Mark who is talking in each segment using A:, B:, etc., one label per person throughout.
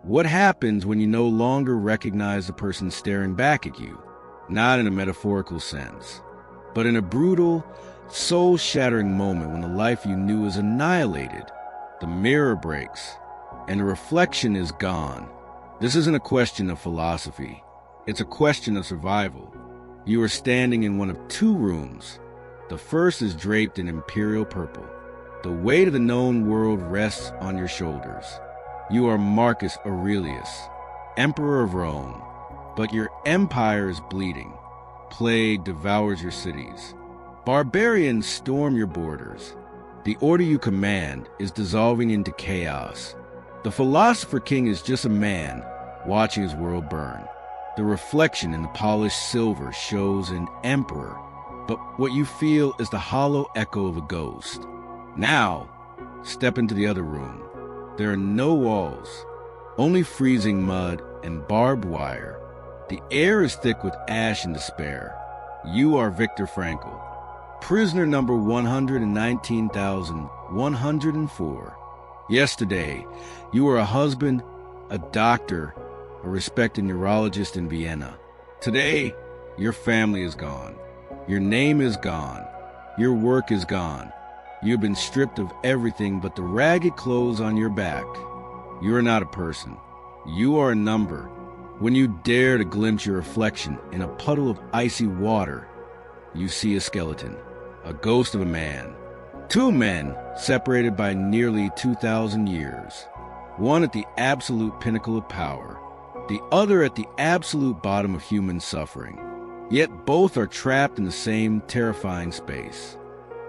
A: What happens when you no longer recognize the person staring back at you? Not in a metaphorical sense, but in a brutal, soul-shattering moment when the life you knew is annihilated. The mirror breaks, and the reflection is gone. This isn't a question of philosophy. It's a question of survival. You are standing in one of two rooms. The first is draped in imperial purple. The weight of the known world rests on your shoulders. You are Marcus Aurelius, Emperor of Rome, but your empire is bleeding. Plague devours your cities. Barbarians storm your borders. The order you command is dissolving into chaos. The philosopher king is just a man watching his world burn. The reflection in the polished silver shows an emperor, but what you feel is the hollow echo of a ghost. Now, step into the other room. There are no walls, only freezing mud and barbed wire. The air is thick with ash and despair. You are Viktor Frankl, prisoner number 119,104. Yesterday, you were a husband, a doctor, a respected neurologist in Vienna. Today, your family is gone. Your name is gone. Your work is gone. You've been stripped of everything but the ragged clothes on your back. You are not a person. You are a number. When you dare to glimpse your reflection in a puddle of icy water, you see a skeleton, a ghost of a man. Two men separated by nearly 2,000 years. One at the absolute pinnacle of power, the other at the absolute bottom of human suffering. Yet both are trapped in the same terrifying space.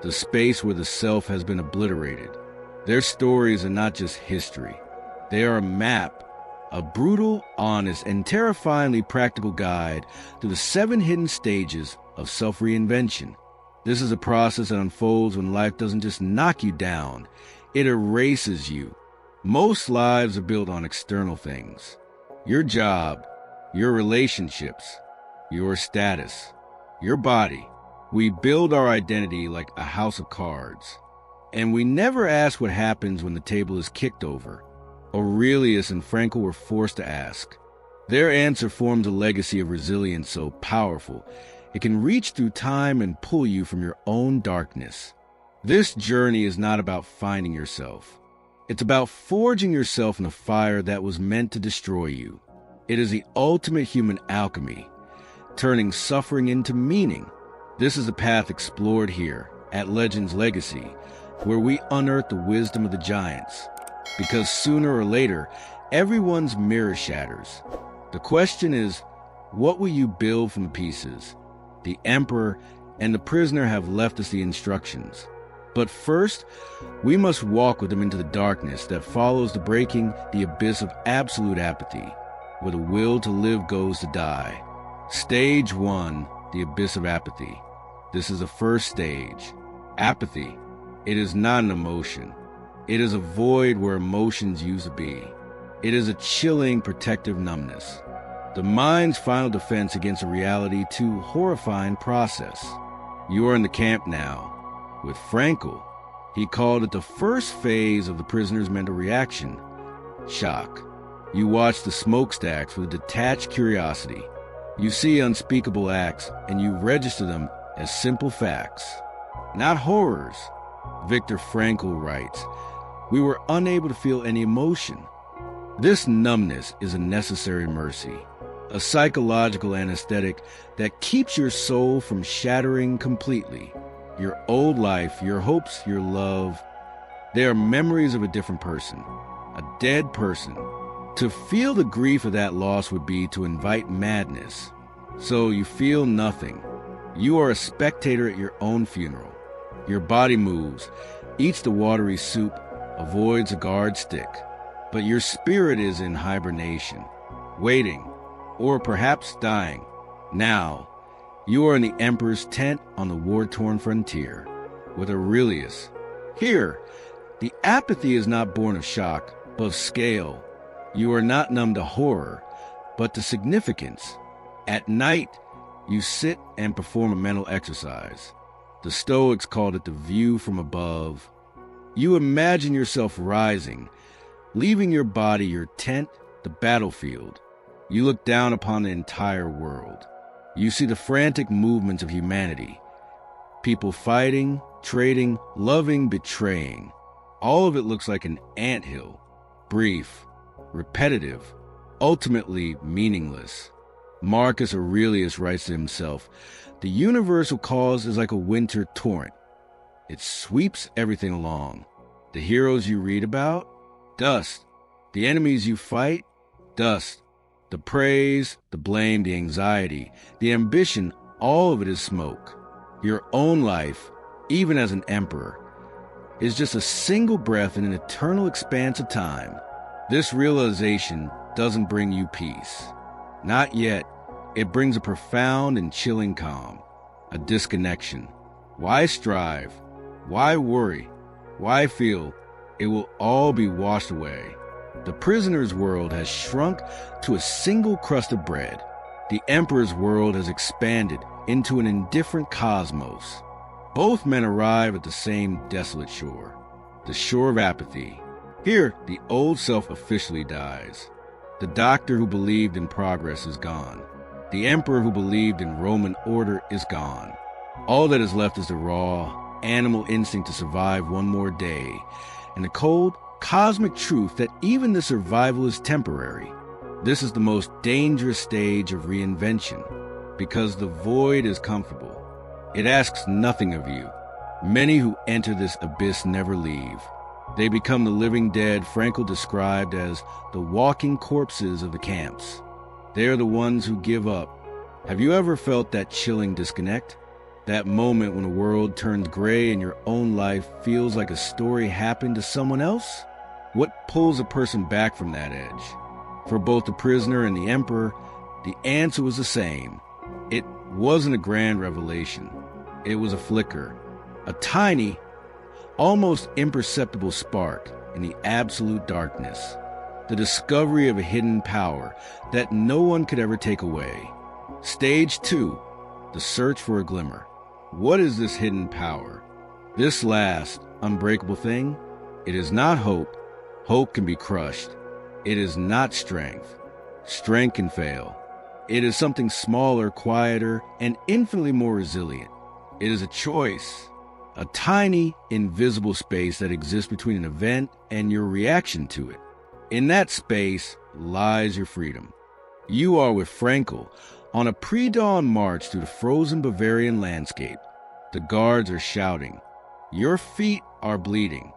A: The space where the self has been obliterated. Their stories are not just history. They are a map, a brutal, honest, and terrifyingly practical guide to the 7 hidden stages of self-reinvention. This is a process that unfolds when life doesn't just knock you down, it erases you. Most lives are built on external things. Your job, your relationships, your status, your body. We build our identity like a house of cards, and we never ask what happens when the table is kicked over. Aurelius and Frankl were forced to ask. Their answer forms a legacy of resilience so powerful, it can reach through time and pull you from your own darkness. This journey is not about finding yourself. It's about forging yourself in a fire that was meant to destroy you. It is the ultimate human alchemy, turning suffering into meaning. This is a path explored here at Legends Legacy, where we unearth the wisdom of the giants. Because sooner or later, everyone's mirror shatters. The question is, what will you build from the pieces? The emperor and the prisoner have left us the instructions. But first, we must walk with them into the darkness that follows the breaking the abyss of absolute apathy, where the will to live goes to die. Stage 1, the abyss of apathy. This is the first stage. Apathy. It is not an emotion. It is a void where emotions used to be. It is a chilling, protective numbness. The mind's final defense against a reality too horrifying process. You are in the camp now. With Frankl, he called it the first phase of the prisoner's mental reaction. Shock. You watch the smokestacks with detached curiosity. You see unspeakable acts, and you register them as simple facts, not horrors. Viktor Frankl writes, "We were unable to feel any emotion." This numbness is a necessary mercy, a psychological anesthetic that keeps your soul from shattering completely. Your old life, your hopes, your love, they are memories of a different person, a dead person. To feel the grief of that loss would be to invite madness. So you feel nothing. You are a spectator at your own funeral. Your body moves, eats the watery soup, avoids a guard stick. But your spirit is in hibernation, waiting, or perhaps dying. Now, you are in the emperor's tent on the war-torn frontier, with Aurelius. Here, the apathy is not born of shock, but of scale. You are not numb to horror, but to significance. At night, you sit and perform a mental exercise. The Stoics called it the view from above. You imagine yourself rising, leaving your body, your tent, the battlefield. You look down upon the entire world. You see the frantic movements of humanity. People fighting, trading, loving, betraying. All of it looks like an anthill. Brief, repetitive, ultimately meaningless. Marcus Aurelius writes to himself, "The universal cause is like a winter torrent. It sweeps everything along. The heroes you read about? Dust. The enemies you fight? Dust. The praise, the blame, the anxiety, the ambition, all of it is smoke. Your own life, even as an emperor, is just a single breath in an eternal expanse of time. This realization doesn't bring you peace. Not yet. It brings a profound and chilling calm, a disconnection. Why strive? Why worry? Why feel? It will all be washed away. The prisoner's world has shrunk to a single crust of bread. The emperor's world has expanded into an indifferent cosmos. Both men arrive at the same desolate shore, the shore of apathy. Here, the old self officially dies. The doctor who believed in progress is gone. The emperor who believed in Roman order is gone. All that is left is the raw, animal instinct to survive one more day, and the cold, cosmic truth that even the survival is temporary. This is the most dangerous stage of reinvention, because the void is comfortable. It asks nothing of you. Many who enter this abyss never leave. They become the living dead Frankl described as the walking corpses of the camps. They are the ones who give up. Have you ever felt that chilling disconnect? That moment when the world turns gray and your own life feels like a story happened to someone else? What pulls a person back from that edge? For both the prisoner and the emperor, the answer was the same. It wasn't a grand revelation. It was a flicker, a tiny, almost imperceptible spark in the absolute darkness. The discovery of a hidden power that no one could ever take away. Stage 2, the search for a glimmer. What is this hidden power? This last, unbreakable thing? It is not hope. Hope can be crushed. It is not strength. Strength can fail. It is something smaller, quieter, and infinitely more resilient. It is a choice. A tiny, invisible space that exists between an event and your reaction to it. In that space lies your freedom. You are with Frankl on a pre-dawn march through the frozen Bavarian landscape. The guards are shouting. Your feet are bleeding.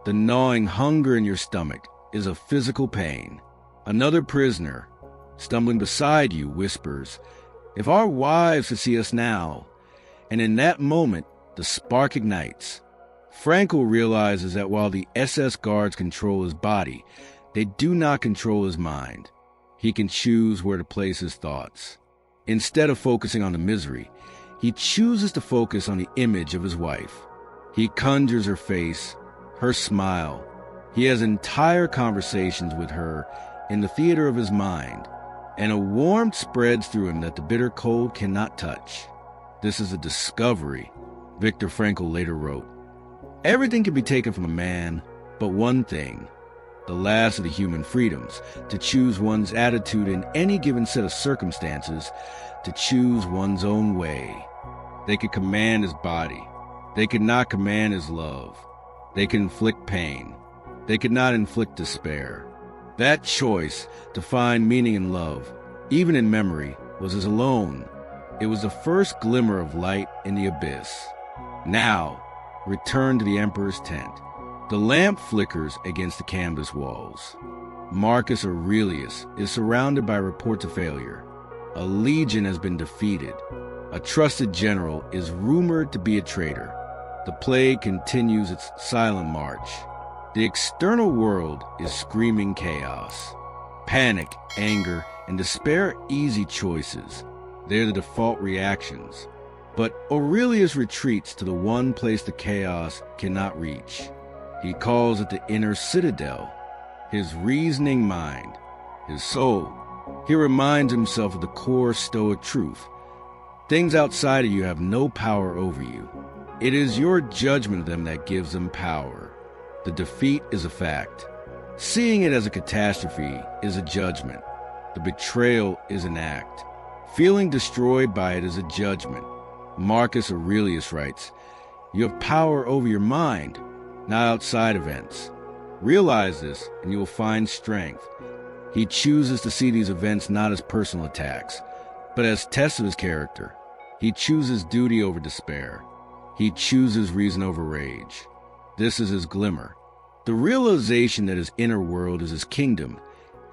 A: The gnawing hunger in your stomach is a physical pain. Another prisoner, stumbling beside you, whispers, "If our wives could see us now." And in that moment, the spark ignites. Frankl realizes that while the SS guards control his body, they do not control his mind. He can choose where to place his thoughts. Instead of focusing on the misery, he chooses to focus on the image of his wife. He conjures her face, her smile. He has entire conversations with her in the theater of his mind, and a warmth spreads through him that the bitter cold cannot touch. This is a discovery, Viktor Frankl later wrote. Everything can be taken from a man, but one thing, the last of the human freedoms, to choose one's attitude in any given set of circumstances, to choose one's own way. They could command his body. They could not command his love. They could inflict pain. They could not inflict despair. That choice to find meaning in love, even in memory, was his alone. It was the first glimmer of light in the abyss. Now, return to the emperor's tent. The lamp flickers against the canvas walls. Marcus Aurelius is surrounded by reports of failure. A legion has been defeated. A trusted general is rumored to be a traitor. The plague continues its silent march. The external world is screaming chaos. Panic, anger, and despair are easy choices. They're the default reactions. But Aurelius retreats to the one place the chaos cannot reach. He calls it the inner citadel, his reasoning mind, his soul. He reminds himself of the core Stoic truth. Things outside of you have no power over you. It is your judgment of them that gives them power. The defeat is a fact. Seeing it as a catastrophe is a judgment. The betrayal is an act. Feeling destroyed by it is a judgment. Marcus Aurelius writes, "You have power over your mind, not outside events. Realize this, and you will find strength." He chooses to see these events not as personal attacks, but as tests of his character. He chooses duty over despair. He chooses reason over rage. This is his glimmer. The realization that his inner world is his kingdom,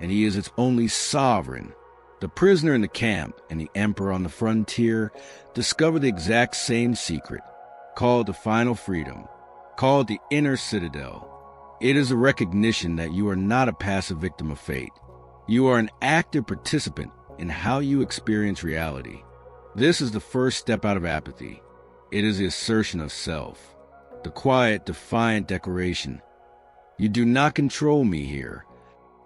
A: and he is its only sovereign. The prisoner in the camp and the emperor on the frontier discover the exact same secret. Call it the final freedom. Call it the inner citadel. It is a recognition that you are not a passive victim of fate. You are an active participant in how you experience reality. This is the first step out of apathy. It is the assertion of self. The quiet, defiant declaration. You do not control me here.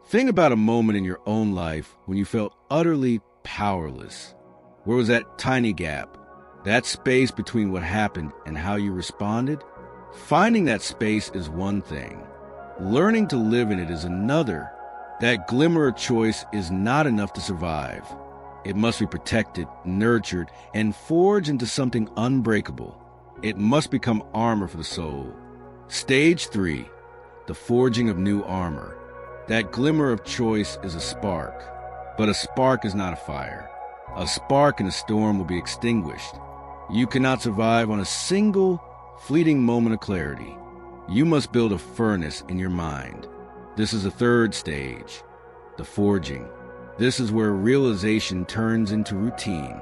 A: Think about a moment in your own life when you felt utterly powerless. Where was that tiny gap? That space between what happened and how you responded? Finding that space is one thing. Learning to live in it is another. That glimmer of choice is not enough to survive. It must be protected, nurtured, and forged into something unbreakable. It must become armor for the soul. Stage 3, the forging of new armor. That glimmer of choice is a spark, but a spark is not a fire. A spark in a storm will be extinguished. You cannot survive on a single, fleeting moment of clarity. You must build a furnace in your mind. This is the third stage, the forging. This is where realization turns into routine,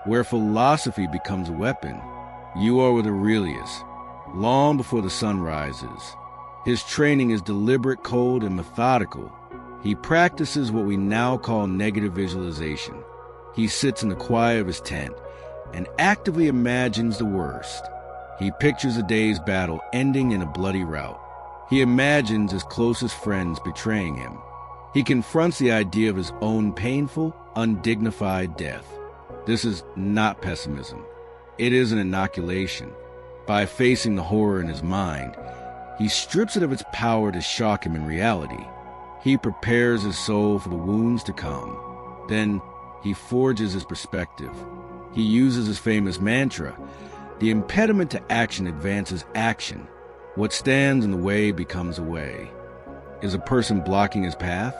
A: where philosophy becomes a weapon. You are with Aurelius, long before the sun rises. His training is deliberate, cold, and methodical. He practices what we now call negative visualization. He sits in the quiet of his tent and actively imagines the worst. He pictures a day's battle ending in a bloody rout. He imagines his closest friends betraying him. He confronts the idea of his own painful, undignified death. This is not pessimism. It is an inoculation. By facing the horror in his mind, he strips it of its power to shock him in reality. He prepares his soul for the wounds to come. Then he forges his perspective. He uses his famous mantra, "The impediment to action advances action. What stands in the way becomes a way." Is a person blocking his path?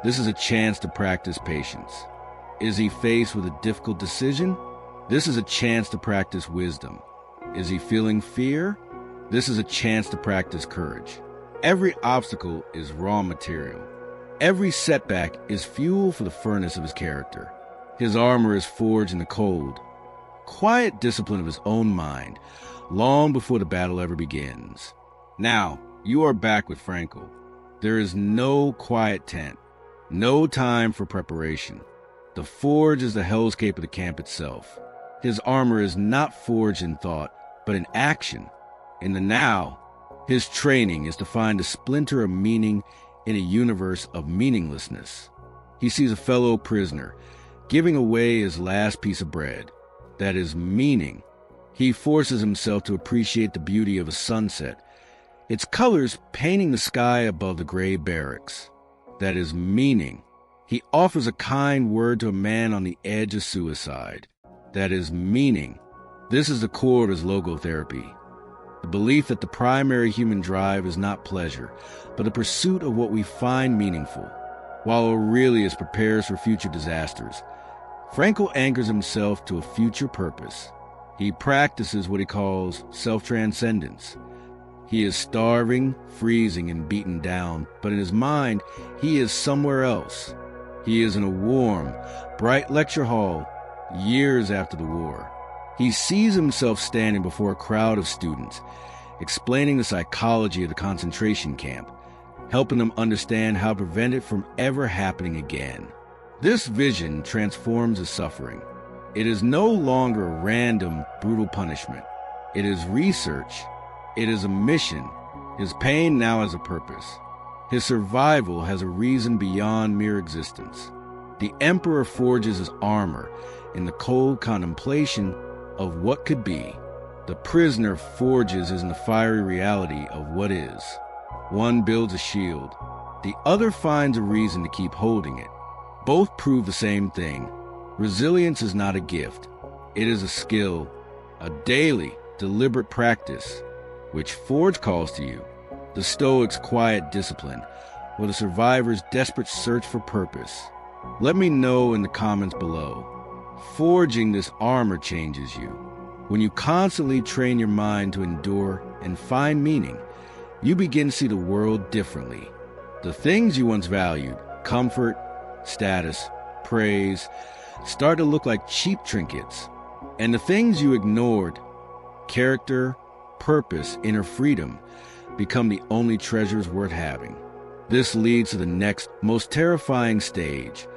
A: This is a chance to practice patience. Is he faced with a difficult decision? This is a chance to practice wisdom. Is he feeling fear? This is a chance to practice courage. Every obstacle is raw material. Every setback is fuel for the furnace of his character. His armor is forged in the cold, quiet discipline of his own mind, long before the battle ever begins. Now, you are back with Frankl. There is no quiet tent, no time for preparation. The forge is the hellscape of the camp itself. His armor is not forged in thought, but in action. In the now, his training is to find a splinter of meaning in a universe of meaninglessness. He sees a fellow prisoner giving away his last piece of bread. That is meaning. He forces himself to appreciate the beauty of a sunset, its colors painting the sky above the gray barracks. That is meaning. He offers a kind word to a man on the edge of suicide. That is meaning. This is the core of his logotherapy. The belief that the primary human drive is not pleasure, but the pursuit of what we find meaningful. While Aurelius prepares for future disasters, Frankl anchors himself to a future purpose. He practices what he calls self-transcendence. He is starving, freezing, and beaten down, but in his mind, he is somewhere else. He is in a warm, bright lecture hall years after the war. He sees himself standing before a crowd of students, explaining the psychology of the concentration camp, helping them understand how to prevent it from ever happening again. This vision transforms his suffering. It is no longer a random, brutal punishment. It is research. It is a mission. His pain now has a purpose. His survival has a reason beyond mere existence. The emperor forges his armor in the cold contemplation of what could be. The prisoner forges in the fiery reality of what is. One builds a shield, The other finds a reason to keep holding it. Both prove the same thing. Resilience is not a gift. It is a skill, a daily, deliberate practice, which Forge calls to you. The Stoic's quiet discipline, or the survivor's desperate search for purpose. Let me know in the comments below. Forging this armor changes you. When you constantly train your mind to endure and find meaning, you begin to see the world differently. The things you once valued, comfort, status, praise, start to look like cheap trinkets. And the things you ignored, character, purpose, inner freedom, become the only treasures worth having. This leads to the next, most terrifying stage,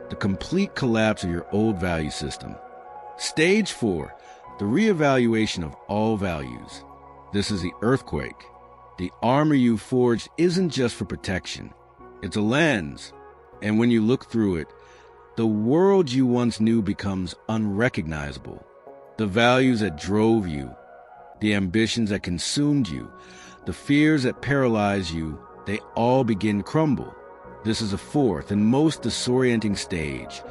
A: the complete collapse of your old value system. Stage 4, the reevaluation of all values. This is the earthquake. The armor you forged isn't just for protection. It's a lens. And when you look through it, the world you once knew becomes unrecognizable. The values that drove you, the ambitions that consumed you, the fears that paralyzed you, they all begin to crumble. This is the fourth and most disorienting stage,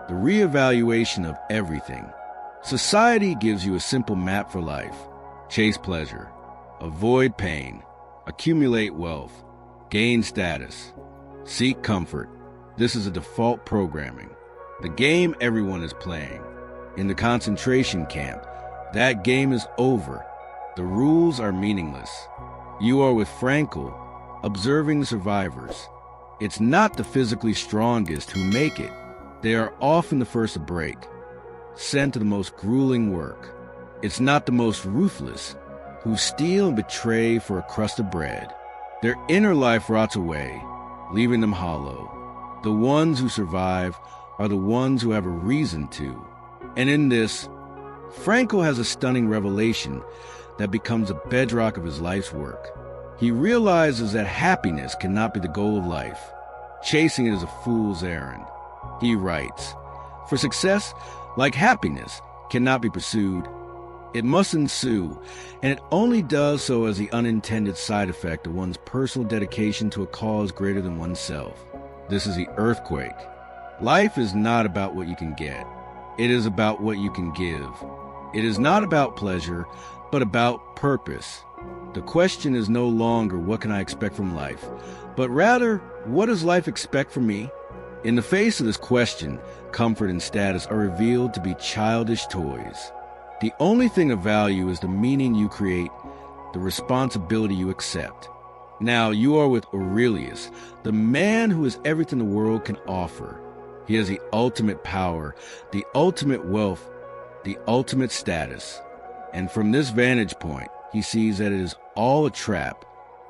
A: the reevaluation of everything. Society gives you a simple map for life. Chase pleasure, avoid pain, accumulate wealth, gain status, seek comfort. This is a default programming. The game everyone is playing. In the concentration camp, that game is over. The rules are meaningless. You are with Frankl, observing the survivors. It's not the physically strongest who make it. They are often the first to break, sent to the most grueling work. It's not the most ruthless who steal and betray for a crust of bread. Their inner life rots away, leaving them hollow. The ones who survive are the ones who have a reason to. And in this, Frankl has a stunning revelation that becomes a bedrock of his life's work. He realizes that happiness cannot be the goal of life. Chasing it is a fool's errand. He writes, "For success, like happiness, cannot be pursued. It must ensue, and it only does so as the unintended side effect of one's personal dedication to a cause greater than oneself." This is the earthquake. Life is not about what you can get. It is about what you can give. It is not about pleasure, but about purpose. The question is no longer what can I expect from life, but rather, what does life expect from me? In the face of this question, comfort and status are revealed to be childish toys. The only thing of value is the meaning you create, the responsibility you accept. Now you are with Aurelius, the man who has everything the world can offer. He has the ultimate power, the ultimate wealth, the ultimate status. And from this vantage point, he sees that it is all a trap.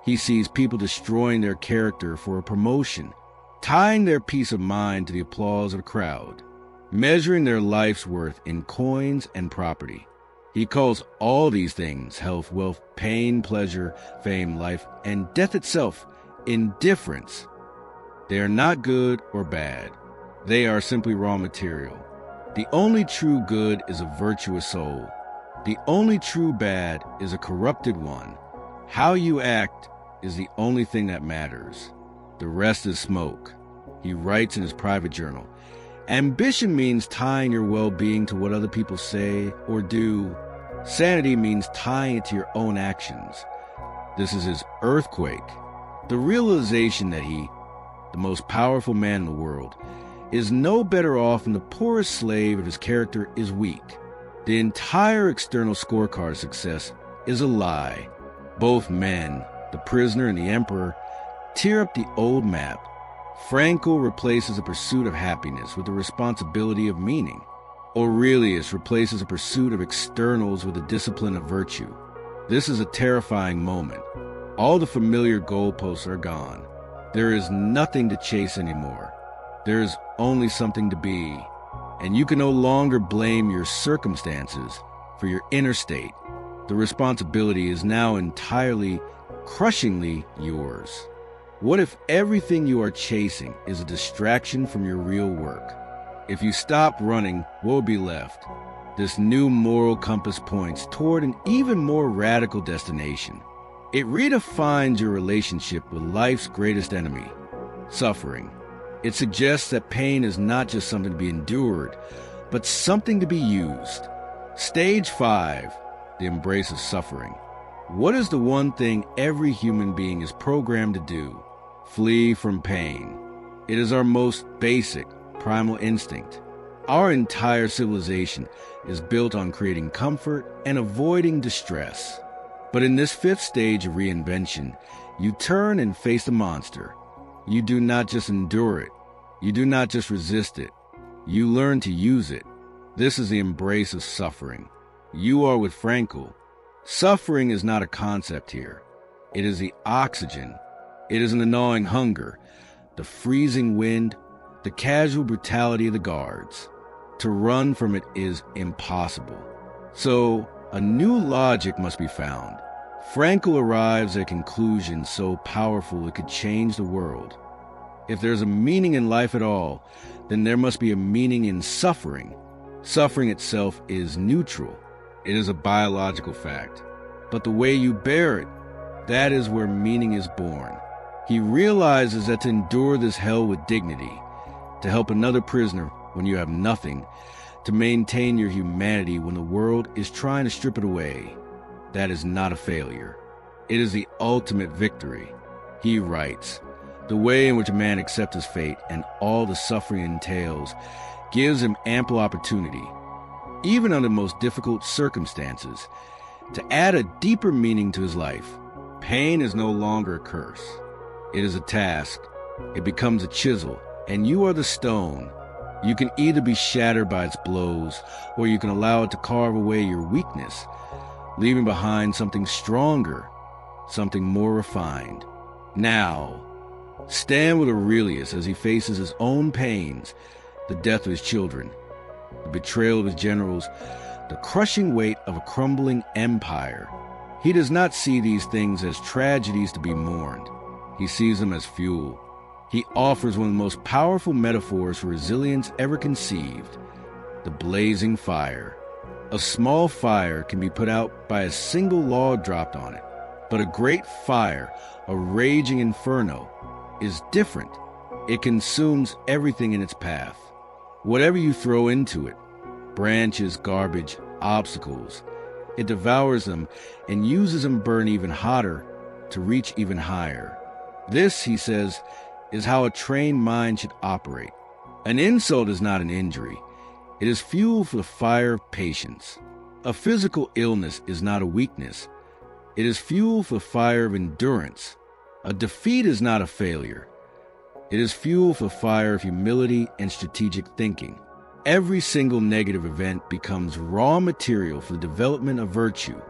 A: He sees people destroying their character for a promotion, tying their peace of mind to the applause of a crowd, measuring their life's worth in coins and property. He calls all these things health, wealth, pain, pleasure, fame, life, and death itself indifference. They are not good or bad. They are simply raw material. The only true good is a virtuous soul. The only true bad is a corrupted one. How you act is the only thing that matters. The rest is smoke. He writes in his private journal, "Ambition means tying your well-being to what other people say or do. Sanity means tying it to your own actions." This is his earthquake. The realization that he, the most powerful man in the world, is no better off than the poorest slave if his character is weak. The entire external scorecard of success is a lie. Both men, the prisoner and the emperor, tear up the old map. Frankl replaces the pursuit of happiness with the responsibility of meaning. Aurelius replaces a pursuit of externals with the discipline of virtue. This is a terrifying moment. All the familiar goalposts are gone. There is nothing to chase anymore. There is only something to be. And you can no longer blame your circumstances for your inner state. The responsibility is now entirely, crushingly yours. What if everything you are chasing is a distraction from your real work? If you stop running, what will be left? This new moral compass points toward an even more radical destination. It redefines your relationship with life's greatest enemy, Suffering. It suggests that pain is not just something to be endured, but something to be used. Stage 5. The embrace of suffering. What is the one thing every human being is programmed to do? Flee from pain. It is our most basic, primal instinct. Our entire civilization is built on creating comfort and avoiding distress. But in this 5th stage of reinvention, you turn and face the monster. You do not just endure it. You do not just resist it. You learn to use it. This is the embrace of suffering. You are with Frankl. Suffering is not a concept here. It is the oxygen. It is the gnawing hunger, the freezing wind, the casual brutality of the guards. To run from it is impossible. So, a new logic must be found. Frankl arrives at a conclusion so powerful it could change the world. If there's a meaning in life at all, then there must be a meaning in suffering. Suffering itself is neutral. It is a biological fact. But the way you bear it, that is where meaning is born. He realizes that to endure this hell with dignity, to help another prisoner when you have nothing, to maintain your humanity when the world is trying to strip it away, that is not a failure. It is the ultimate victory. He writes, the way in which a man accepts his fate and all the suffering it entails gives him ample opportunity, even under the most difficult circumstances, to add a deeper meaning to his life. Pain is no longer a curse. It is a task. It becomes a chisel, and you are the stone. You can either be shattered by its blows, or you can allow it to carve away your weakness, leaving behind something stronger, something more refined. Now, stand with Aurelius as he faces his own pains, the death of his children, the betrayal of his generals, the crushing weight of a crumbling empire. He does not see these things as tragedies to be mourned. He sees them as fuel. He offers one of the most powerful metaphors for resilience ever conceived, the blazing fire. A small fire can be put out by a single log dropped on it, but a great fire, a raging inferno, is different. It consumes everything in its path. Whatever you throw into it, branches, garbage, obstacles, it devours them and uses them burn even hotter to reach even higher. This, he says, is how a trained mind should operate. An insult is not an injury. It is fuel for the fire of patience. A physical illness is not a weakness. It is fuel for the fire of endurance. A defeat is not a failure. It is fuel for the fire of humility and strategic thinking. Every single negative event becomes raw material for the development of virtue.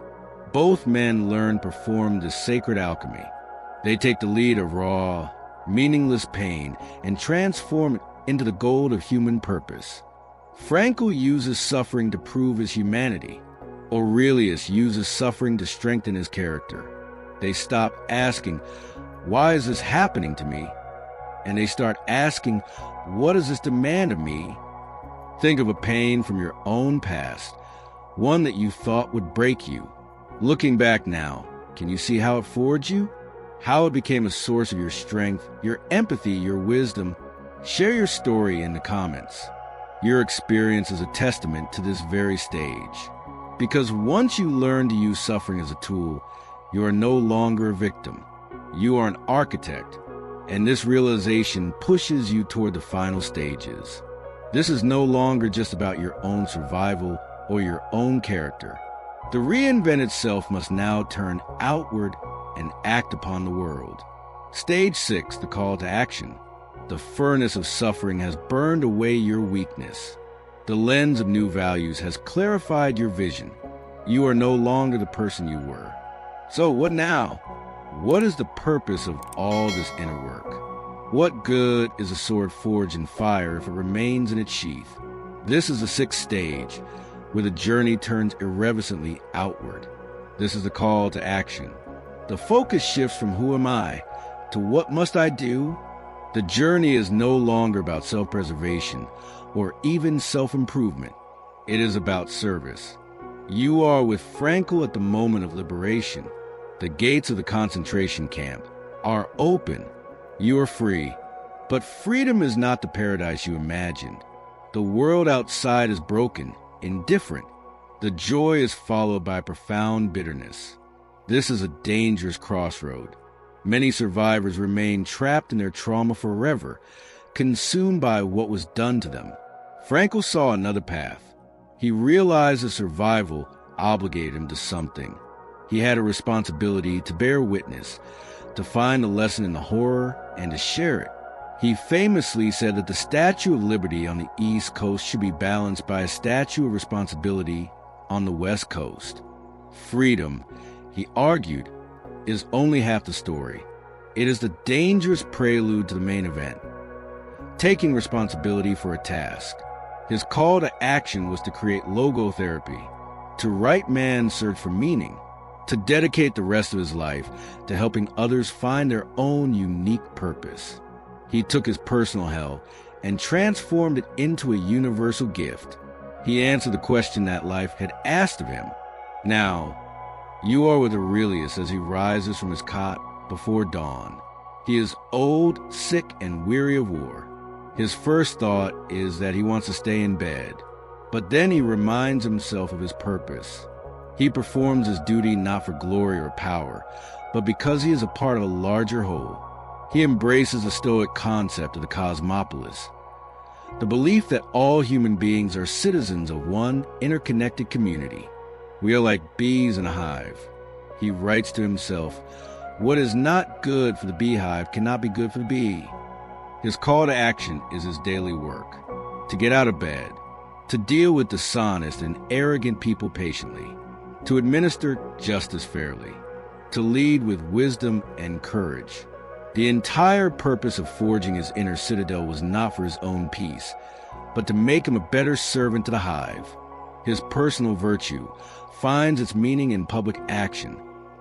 A: Both men learn to perform this sacred alchemy. They take the lead of raw, meaningless pain and transform it into the gold of human purpose. Frankl uses suffering to prove his humanity. Aurelius uses suffering to strengthen his character. They stop asking, "Why is this happening to me?" And they start asking, "What does this demand of me?" Think of a pain from your own past, one that you thought would break you. Looking back now, can you see how it forged you? How it became a source of your strength, your empathy, your wisdom? Share your story in the comments. Your experience is a testament to this very stage. Because once you learn to use suffering as a tool, you are no longer a victim. You are an architect, and this realization pushes you toward the final stages. This is no longer just about your own survival or your own character. The reinvented self must now turn outward and act upon the world. Stage 6, the call to action. The furnace of suffering has burned away your weakness. The lens of new values has clarified your vision. You are no longer the person you were. So what now? What is the purpose of all this inner work? What good is a sword forged in fire if it remains in its sheath? This is the 6th stage, where the journey turns irrevocably outward. This is the call to action. The focus shifts from who am I to what must I do? The journey is no longer about self-preservation or even self-improvement. It is about service. You are with Frankl at the moment of liberation. The gates of the concentration camp are open. You are free. But freedom is not the paradise you imagined. The world outside is broken, indifferent. The joy is followed by profound bitterness. This is a dangerous crossroad. Many survivors remain trapped in their trauma forever, consumed by what was done to them. Frankl saw another path. He realized that survival obligated him to something. He had a responsibility to bear witness, to find a lesson in the horror, and to share it. He famously said that the Statue of Liberty on the East Coast should be balanced by a statue of responsibility on the West Coast. Freedom, he argued, is only half the story. It is the dangerous prelude to the main event, taking responsibility for a task. His call to action was to create logotherapy, to right man's search for meaning, to dedicate the rest of his life to helping others find their own unique purpose. He took his personal hell and transformed it into a universal gift. He answered the question that life had asked of him. Now, you are with Aurelius as he rises from his cot before dawn. He is old, sick, and weary of war. His first thought is that he wants to stay in bed, but then he reminds himself of his purpose. He performs his duty not for glory or power, but because he is a part of a larger whole. He embraces the Stoic concept of the cosmopolis, the belief that all human beings are citizens of one interconnected community. We are like bees in a hive. He writes to himself, "What is not good for the beehive cannot be good for the bee." His call to action is his daily work, to get out of bed, to deal with dishonest and arrogant people patiently, to administer justice fairly, to lead with wisdom and courage. The entire purpose of forging his inner citadel was not for his own peace, but to make him a better servant to the hive. His personal virtue finds its meaning in public action.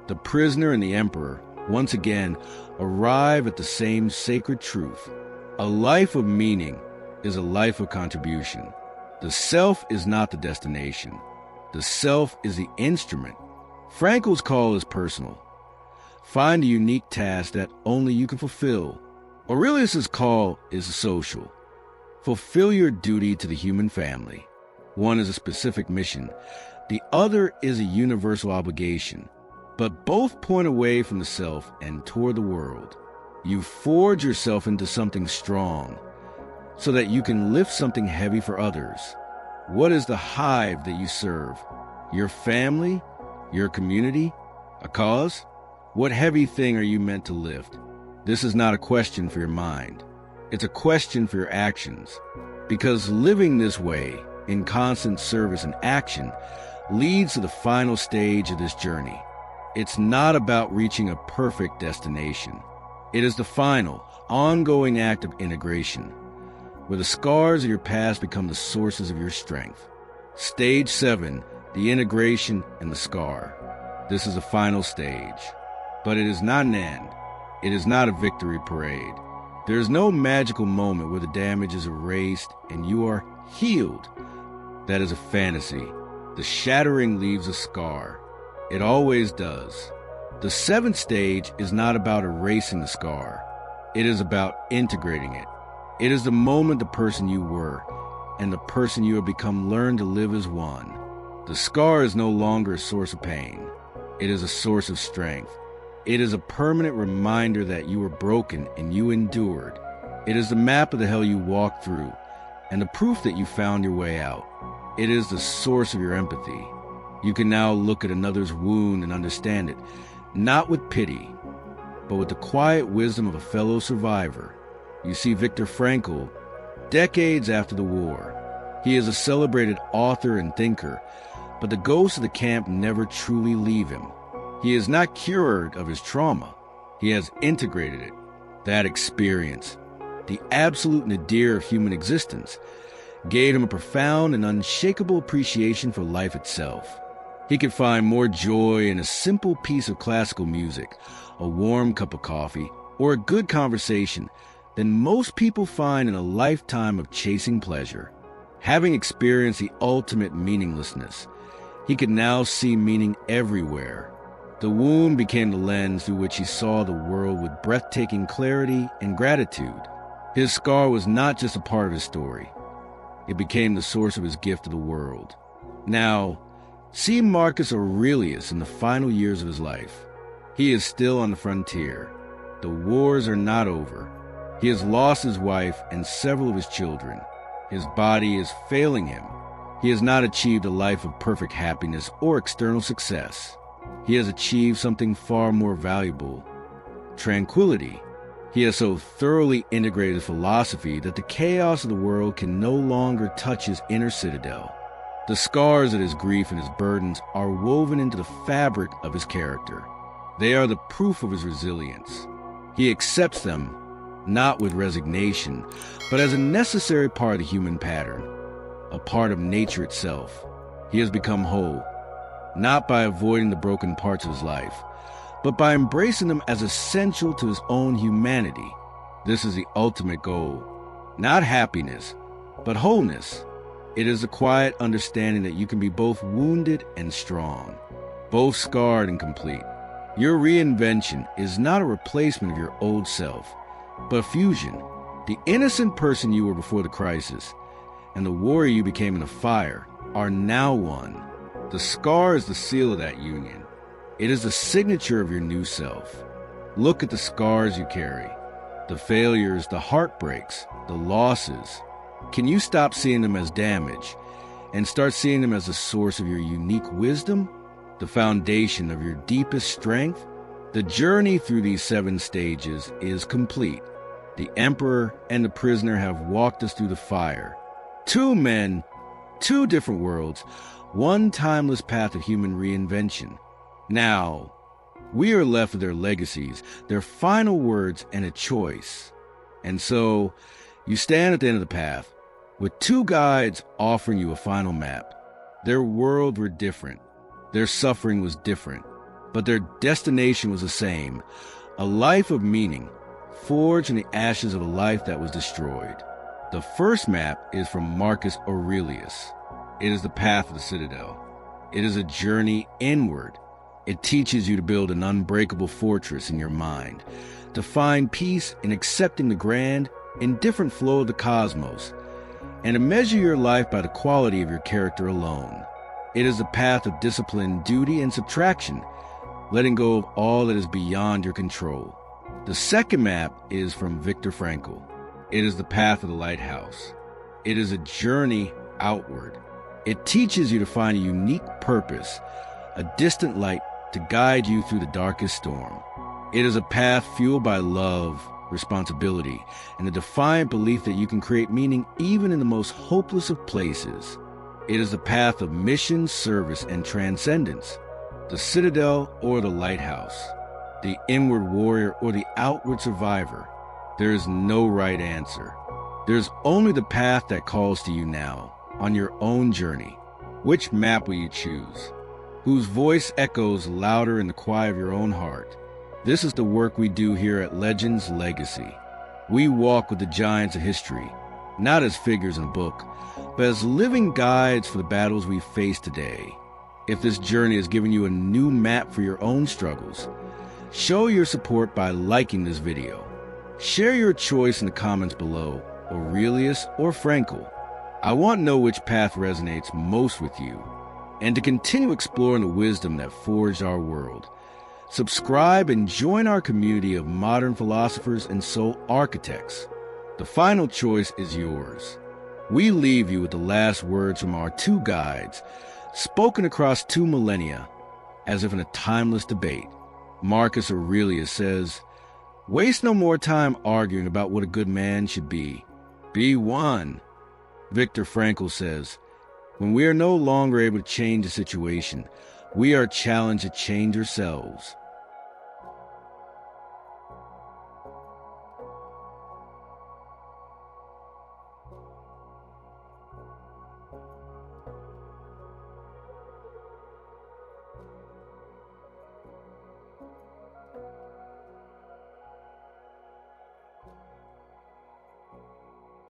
A: The prisoner and the emperor, once again, arrive at the same sacred truth. A life of meaning is a life of contribution. The self is not the destination. The self is the instrument. Frankl's call is personal. Find a unique task that only you can fulfill. Aurelius's call is social. Fulfill your duty to the human family. One is a specific mission. The other is a universal obligation. But both point away from the self and toward the world. You forge yourself into something strong so that you can lift something heavy for others. What is the hive that you serve? Your family? Your community? A cause? What heavy thing are you meant to lift? This is not a question for your mind. It's a question for your actions. Because living this way, in constant service and action, leads to the final stage of this journey. It's not about reaching a perfect destination. It is the final, ongoing act of integration, where the scars of your past become the sources of your strength. Stage 7, the integration and the scar. This is the final stage. But it is not an end. It is not a victory parade. There is no magical moment where the damage is erased and you are healed. That is a fantasy. The shattering leaves a scar. It always does. The 7th stage is not about erasing the scar. It is about integrating it. It is the moment the person you were and the person you have become learn to live as one. The scar is no longer a source of pain. It is a source of strength. It is a permanent reminder that you were broken and you endured. It is the map of the hell you walked through and the proof that you found your way out. It is the source of your empathy. You can now look at another's wound and understand it, not with pity, but with the quiet wisdom of a fellow survivor. You see Viktor Frankl, decades after the war. He is a celebrated author and thinker, but the ghosts of the camp never truly leave him. He is not cured of his trauma. He has integrated it. That experience, the absolute nadir of human existence, gave him a profound and unshakable appreciation for life itself. He could find more joy in a simple piece of classical music, a warm cup of coffee, or a good conversation than most people find in a lifetime of chasing pleasure. Having experienced the ultimate meaninglessness, he could now see meaning everywhere. The wound became the lens through which he saw the world with breathtaking clarity and gratitude. His scar was not just a part of his story. It became the source of his gift to the world. Now, see Marcus Aurelius in the final years of his life. He is still on the frontier. The wars are not over. He has lost his wife and several of his children. His body is failing him. He has not achieved a life of perfect happiness or external success. He has achieved something far more valuable: tranquility. He has so thoroughly integrated philosophy that the chaos of the world can no longer touch his inner citadel. The scars of his grief and his burdens are woven into the fabric of his character. They are the proof of his resilience. He accepts them, not with resignation, but as a necessary part of the human pattern, a part of nature itself. He has become whole, not by avoiding the broken parts of his life, but by embracing them as essential to his own humanity. This is the ultimate goal. Not happiness, but wholeness. It is a quiet understanding that you can be both wounded and strong, both scarred and complete. Your reinvention is not a replacement of your old self, but a fusion. The innocent person you were before the crisis and the warrior you became in the fire are now one. The scar is the seal of that union. It is the signature of your new self. Look at the scars you carry, the failures, the heartbreaks, the losses. Can you stop seeing them as damage and start seeing them as the source of your unique wisdom, the foundation of your deepest strength? The journey through these 7 stages is complete. The emperor and the prisoner have walked us through the fire. 2 men, 2 different worlds, one timeless path of human reinvention. Now, we are left with their legacies, their final words, and a choice. And so, you stand at the end of the path, with 2 guides offering you a final map. Their world were different. Their suffering was different. But their destination was the same: a life of meaning, forged in the ashes of a life that was destroyed. The first map is from Marcus Aurelius. It is the path of the citadel. It is a journey inward. It teaches you to build an unbreakable fortress in your mind, to find peace in accepting the grand, indifferent flow of the cosmos, and to measure your life by the quality of your character alone. It is the path of discipline, duty, and subtraction, letting go of all that is beyond your control. The second map is from Viktor Frankl. It is the path of the lighthouse. It is a journey outward. It teaches you to find a unique purpose, a distant light to guide you through the darkest storm. It is a path fueled by love, responsibility, and the defiant belief that you can create meaning even in the most hopeless of places. It is the path of mission, service, and transcendence. The citadel or the lighthouse, the inward warrior or the outward survivor. There is no right answer. There's only the path that calls to you now, on your own journey. Which map will you choose? Whose voice echoes louder in the quiet of your own heart? This is the work we do here at Legends Legacy. We walk with the giants of history, not as figures in a book, but as living guides for the battles we face today. If this journey has given you a new map for your own struggles, show your support by liking this video. Share your choice in the comments below, Aurelius or Frankl. I want to know which path resonates most with you. And to continue exploring the wisdom that forged our world, subscribe and join our community of modern philosophers and soul architects. The final choice is yours. We leave you with the last words from our 2 guides, spoken across 2 millennia, as if in a timeless debate. Marcus Aurelius says, "Waste no more time arguing about what a good man should be. Be one." Viktor Frankl says, "When we are no longer able to change a situation, we are challenged to change ourselves."